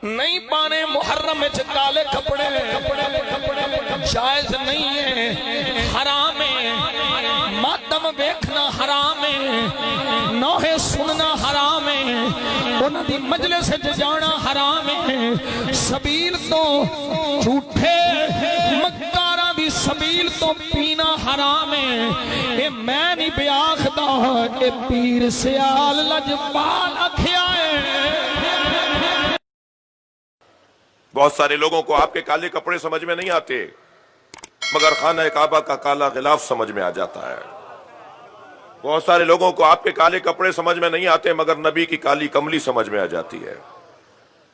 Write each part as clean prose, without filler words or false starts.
نہیں پانے محرم وچ کالے کپڑے جائز نہیں ہے، حرام ہے، ماتم ویکھنا حرام ہے، نوحے سننا حرام ہے، انہاں دی مجلس وچ جانا حرام ہے، سبیل تو جھوٹے مکاراں دی سبیل تو پینا حرام ہے۔ اے میں نہیں بیاخدا، اے پیر سیال لجپال آکھیا ہے۔ بہت سارے لوگوں کو آپ کے کالے کپڑے سمجھ میں نہیں آتے، مگر خانہ کعبہ کا کالا غلاف سمجھ میں آ جاتا ہے۔ بہت سارے لوگوں کو آپ کے کالے کپڑے سمجھ میں نہیں آتے، مگر نبی کی کالی کملی سمجھ میں آ جاتی ہے۔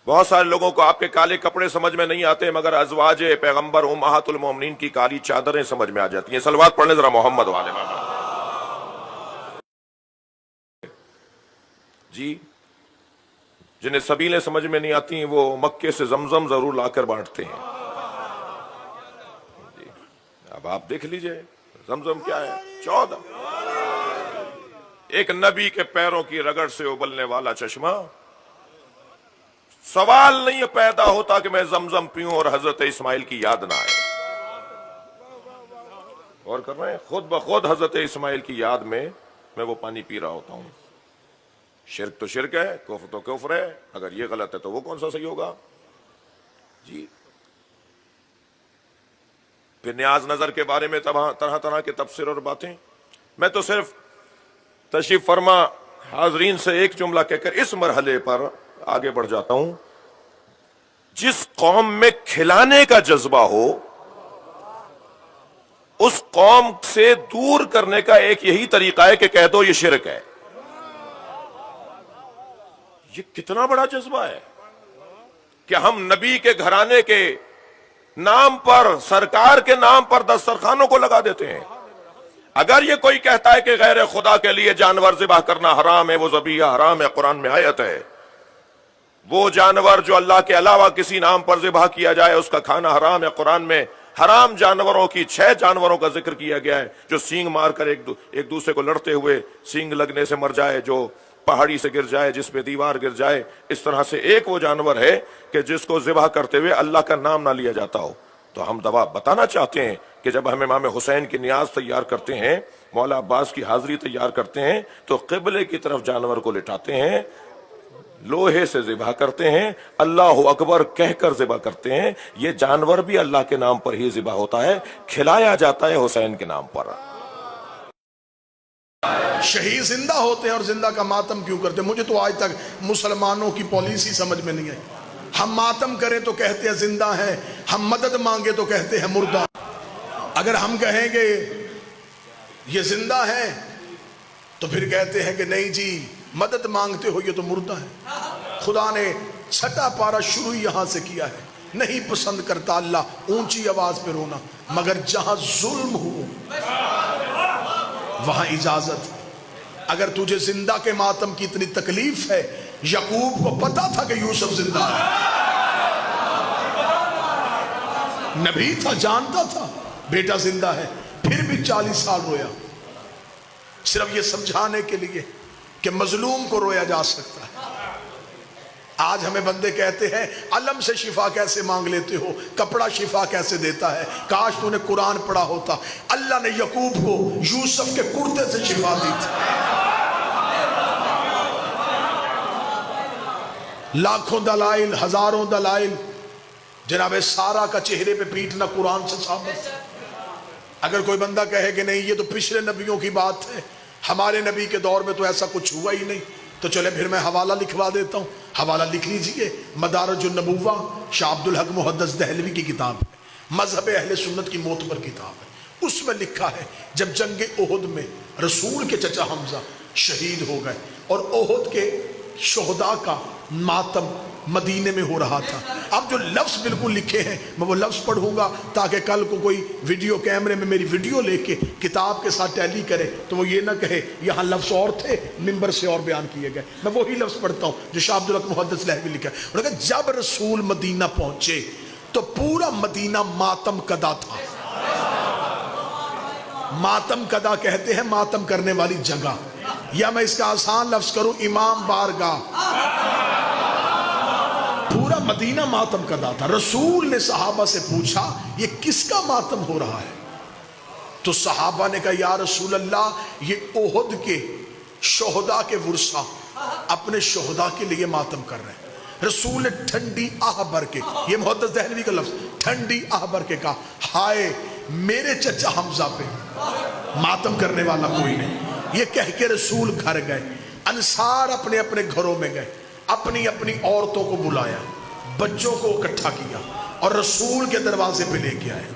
بہت سارے لوگوں کو آپ کے کالے کپڑے سمجھ میں نہیں آتے، مگر ازواج پیغمبر امہات المومنین کی کالی چادریں سمجھ میں آ جاتی ہیں۔ صلوات پڑھنے ذرا محمد والے جی۔ جنہیں سبیلیں سمجھ میں نہیں آتی ہیں وہ مکے سے زمزم ضرور لا کر بانٹتے ہیں جی۔ اب آپ دیکھ لیجئے زمزم کیا ہے، 14 ایک نبی کے پیروں کی رگڑ سے ابلنے والا چشمہ۔ سوال نہیں پیدا ہوتا کہ میں زمزم پیوں اور حضرت اسماعیل کی یاد نہ آئے۔ اور کر رہے ہیں، خود بخود حضرت اسماعیل کی یاد میں وہ پانی پی رہا ہوتا ہوں۔ شرک تو شرک ہے، کفر تو کفر ہے، اگر یہ غلط ہے تو وہ کون سا صحیح ہوگا جی۔ پھر نیاز نظر کے بارے میں طرح طرح کے تفسیر اور باتیں۔ میں تو صرف تشریف فرما حاضرین سے ایک جملہ کہہ کر اس مرحلے پر آگے بڑھ جاتا ہوں۔ جس قوم میں کھلانے کا جذبہ ہو اس قوم سے دور کرنے کا ایک یہی طریقہ ہے کہ کہہ دو یہ شرک ہے۔ یہ کتنا بڑا جذبہ ہے کہ ہم نبی کے گھرانے کے نام پر، سرکار کے نام پر دسترخوانوں کو لگا دیتے ہیں۔ اگر یہ کوئی کہتا ہے کہ غیر خدا کے لیے جانور ذبح کرنا حرام ہے، وہ ذبیحہ حرام ہے، قرآن میں آیت ہے، وہ جانور جو اللہ کے علاوہ کسی نام پر ذبح کیا جائے اس کا کھانا حرام ہے، قرآن میں حرام جانوروں کی 6 جانوروں کا ذکر کیا گیا ہے جو سینگ مار کر ایک دوسرے کو لڑتے ہوئے سینگ لگنے سے مر جائے، جو پہاڑی سے گر جائے، جس پہ دیوار گر جائے۔ اس طرح سے ایک وہ جانور ہے کہ جس کو ذبح کرتے ہوئے اللہ کا نام نہ لیا جاتا ہو۔ تو ہم دوا بتانا چاہتے ہیں کہ جب ہم امام حسین کی نیاز تیار کرتے ہیں، مولا عباس کی حاضری تیار کرتے ہیں، تو قبلے کی طرف جانور کو لٹاتے ہیں، لوہے سے ذبح کرتے ہیں، اللہ اکبر کہہ کر ذبح کرتے ہیں۔ یہ جانور بھی اللہ کے نام پر ہی ذبح ہوتا ہے، کھلایا جاتا ہے حسین کے نام پر۔ شہید زندہ ہوتے ہیں اور زندہ کا ماتم کیوں کرتے ہیں؟ مجھے تو آج تک مسلمانوں کی پالیسی سمجھ میں نہیں آئی۔ ہم ماتم کریں تو کہتے ہیں زندہ ہیں، ہم مدد مانگے تو کہتے ہیں مردہ۔ اگر ہم کہیں گے یہ زندہ ہیں تو پھر کہتے ہیں کہ نہیں جی مدد مانگتے ہو، یہ تو مردہ ہے۔ خدا نے چھٹا پارا شروع یہاں سے کیا ہے۔ نہیں پسند کرتا اللہ اونچی آواز پہ رونا، مگر جہاں ظلم ہو وہاں اجازت۔ اگر تجھے زندہ کے ماتم کی اتنی تکلیف ہے، یعقوب کو پتا تھا کہ یوسف زندہ ہے، نبی تھا، جانتا تھا بیٹا زندہ ہے، پھر بھی 40 سال رویا، صرف یہ سمجھانے کے لیے کہ مظلوم کو رویا جا سکتا ہے۔ آج ہمیں بندے کہتے ہیں علم سے شفا کیسے مانگ لیتے ہو، کپڑا شفا کیسے دیتا ہے؟ کاش تو نے قرآن پڑھا ہوتا۔ اللہ نے یعقوب کو یوسف کے کرتے سے شفا دی تھی۔ لاکھوں دلائل، ہزاروں دلائل، جناب سارا کا چہرے پہ پیٹنا قرآن سے ثابت ہے۔ اگر کوئی بندہ کہے کہ نہیں یہ تو پچھلے نبیوں کی بات ہے، ہمارے نبی کے دور میں تو ایسا کچھ ہوا ہی نہیں، تو چلے پھر میں حوالہ لکھوا دیتا ہوں۔ حوالہ لکھ لیجئے، مدارج النبوہ، شاہ عبد الحق محدث دہلوی کی کتاب ہے، مذہب اہل سنت کی معتبر کتاب ہے۔ اس میں لکھا ہے جب جنگ احد میں رسول کے چچا حمزہ شہید ہو گئے اور احد کے شہداء کا ماتم مدینے میں ہو رہا تھا۔ اب جو لفظ بالکل لکھے ہیں میں وہ لفظ پڑھوں گا تاکہ کل کو کوئی ویڈیو کیمرے میں میری ویڈیو لے کے کتاب کے ساتھ ٹیلی کرے تو وہ یہ نہ کہے یہاں لفظ اور تھے، ممبر سے اور بیان کیے گئے۔ میں وہی لفظ پڑھتا ہوں جو شاہ عبد الحق محدث دہلوی لکھا ہے۔ انہوں نے کہا جب رسول مدینہ پہنچے تو پورا مدینہ ماتم کدا تھا۔ ماتم کدا کہتے ہیں ماتم کرنے والی جگہ، یا میں اس کا آسان لفظ کروں امام بارگاہ۔ پورا مدینہ ماتم کرتا تھا. رسول نے صحابہ سے پوچھا یہ کس کا ماتم ہو رہا ہے؟ تو صحابہ نے کہا یا رسول اللہ یہ احد کے شہداء کے ورثہ اپنے شہداء کے لیے ماتم کر رہے ہیں. رسول نے ٹھنڈی آہ بھر کے, یہ محدث دہلوی کا لفظ, ٹھنڈی آہ بھر کے کہا ہائے میرے چچا حمزہ پہ ماتم کرنے والا کوئی نہیں. یہ کہہ کے رسول گھر گئے. انصار اپنے اپنے گھروں میں گئے, اپنی اپنی عورتوں کو بلایا, بچوں کو اکٹھا کیا اور رسول کے دروازے پہ لے کے آئے.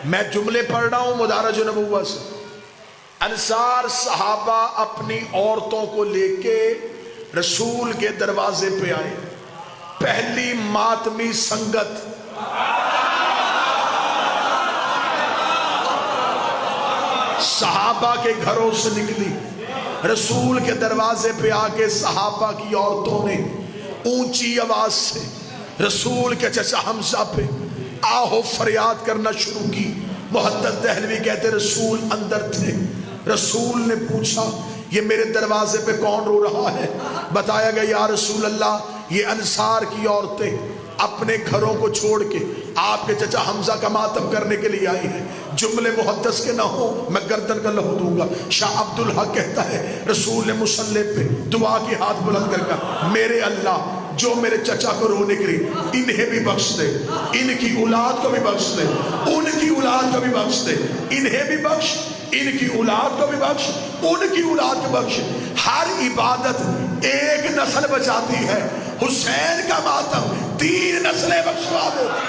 میں جملے پڑھ رہا ہوں مدارج نبوت سے. انصار صحابہ اپنی عورتوں کو لے کے رسول کے دروازے پہ آئے. پہلی ماتمی سنگت صحابہ کے گھروں سے نکلی. رسول کے دروازے پہ آ کے صحابہ کی عورتوں نے اونچی آواز سے رسول کے چچا حمزہ پہ آہو فریاد کرنا شروع کی. محدث دہلوی کہتے رسول اندر تھے. رسول نے پوچھا یہ میرے دروازے پہ کون رو رہا ہے؟ بتایا گیا یا رسول اللہ یہ انصار کی عورتیں اپنے گھروں کو چھوڑ کے آپ کے چچا حمزہ کا ماتم کرنے کے لیے آئی ہیں. جملے محدث کے نہ ہو میں گردن کا لہو دوں گا. شاہ عبدالحق کہتا ہے رسول نے مصلی پہ دعا کی ہاتھ بلند کر کر میرے اللہ جو میرے چچا کو رونے کے لیے انہیں بھی بخش دے, ان کی اولاد کو بھی بخش دے, ان کی اولاد کو بھی بخش دے, انہیں بھی بخش, ان کی اولاد کو بھی بخش, ان کی اولاد کو بخش. ہر عبادت ایک نسل بچاتی ہے, حسین کا ماتم 3 نسلیں بخشوا دیتی.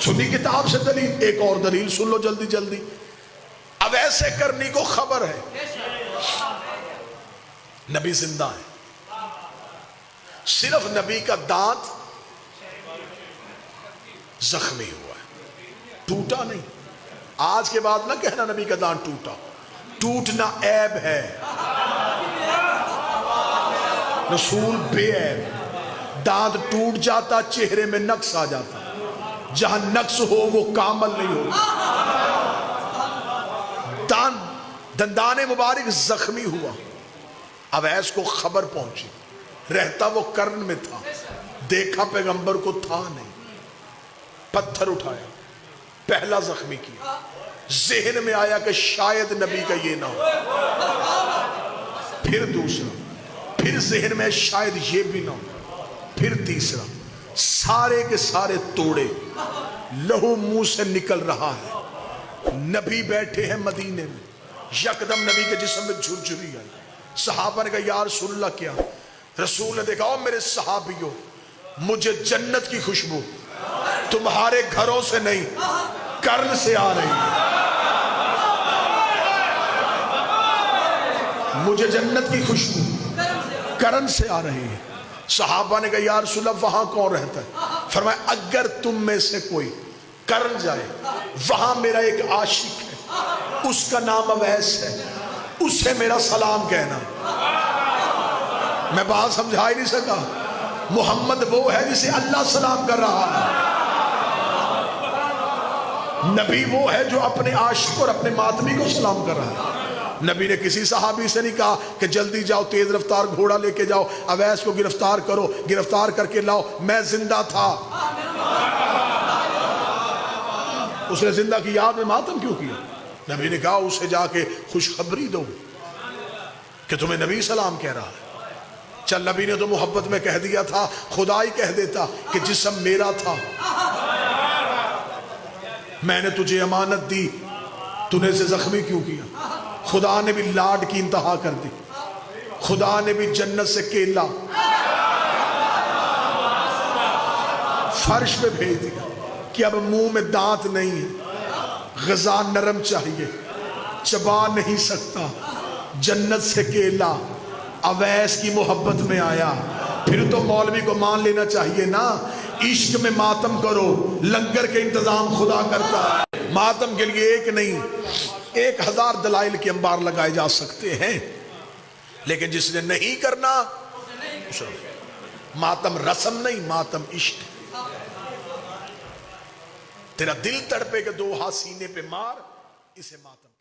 سنی کتاب سے دلیل, ایک اور دلیل سن لو جلدی جلدی. اب ایسے کرنی کو خبر ہے نبی زندہ ہے, صرف نبی کا دانت زخمی ہوا ہے, ٹوٹا نہیں. آج کے بعد نہ کہنا نبی کا دانت ٹوٹا, ٹوٹنا عیب ہے. رسول بے عیب. دانت ٹوٹ جاتا چہرے میں نقص آ جاتا, جہاں نقص ہو وہ کامل نہیں ہو. دندان مبارک زخمی ہوا. اب ایس کو خبر پہنچی, رہتا وہ کرن میں تھا, دیکھا پیغمبر کو تھا نہیں, پتھر اٹھایا, پہلا زخمی کیا. ذہن میں آیا کہ شاید نبی کا یہ نہ ہو, پھر دوسرا, پھر ذہن میں شاید یہ بھی نہ ہو, پھر تیسرا. سارے کے سارے توڑے, لہو منہ سے نکل رہا ہے. نبی بیٹھے ہیں مدینے میں, یکدم نبی کے جسم میں جھرجھری آئی. صحابہ نے کہا یا رسول اللہ کیا؟ رسول نے دیکھا او میرے صحابیوں مجھے جنت کی خوشبو تمہارے گھروں سے نہیں کرن سے آ رہی ہے, مجھے جنت کی خوشبو کرن سے آ رہی ہے. صحابہ نے کہا یا رسول اللہ وہاں کون رہتا ہے؟ فرمایا اگر تم میں سے کوئی کرن جائے, وہاں میرا ایک عاشق ہے, اس کا نام اویس ہے, اسے میرا سلام کہنا. میں بات سمجھا ہی نہیں سکا. محمد وہ ہے جسے اللہ سلام کر رہا ہے, نبی وہ ہے جو اپنے عاشق اور اپنے ماتمی کو سلام کر رہا ہے. نبی نے کسی صحابی سے نہیں کہا کہ جلدی جاؤ تیز رفتار گھوڑا لے کے جاؤ اویس کو گرفتار کرو, گرفتار کر کے لاؤ, میں زندہ تھا. اس نے زندہ کی یاد میں ماتم کیوں کیا؟ نبی نے کہا اسے جا کے خوشخبری دو کہ تمہیں نبی سلام کہہ رہا ہے. چل نبی نے تو محبت میں کہہ دیا تھا, خدا ہی کہہ دیتا کہ جسم میرا تھا, میں نے تجھے امانت دی, تو نے اسے زخمی کیوں کیا؟ خدا نے بھی لاڈ کی انتہا کر دی, خدا نے بھی جنت سے کیلا فرش پہ بھیج دیا کہ اب منہ میں دانت نہیں ہے, غذا نرم چاہیے, چبا نہیں سکتا, جنت سے کیلا. اویس کی محبت میں آیا. پھر تو مولوی کو مان لینا چاہیے نا, عشق میں ماتم کرو, لنگر کے انتظام خدا کرتا ہے. ماتم کے لیے ایک نہیں 1000 دلائل کے انبار لگائے جا سکتے ہیں, لیکن جس نے نہیں کرنا ماتم رسم نہیں, ماتم عشق. تیرا دل تڑپے کہ 2 ہاتھ سینے پہ مار, اسے ماتم.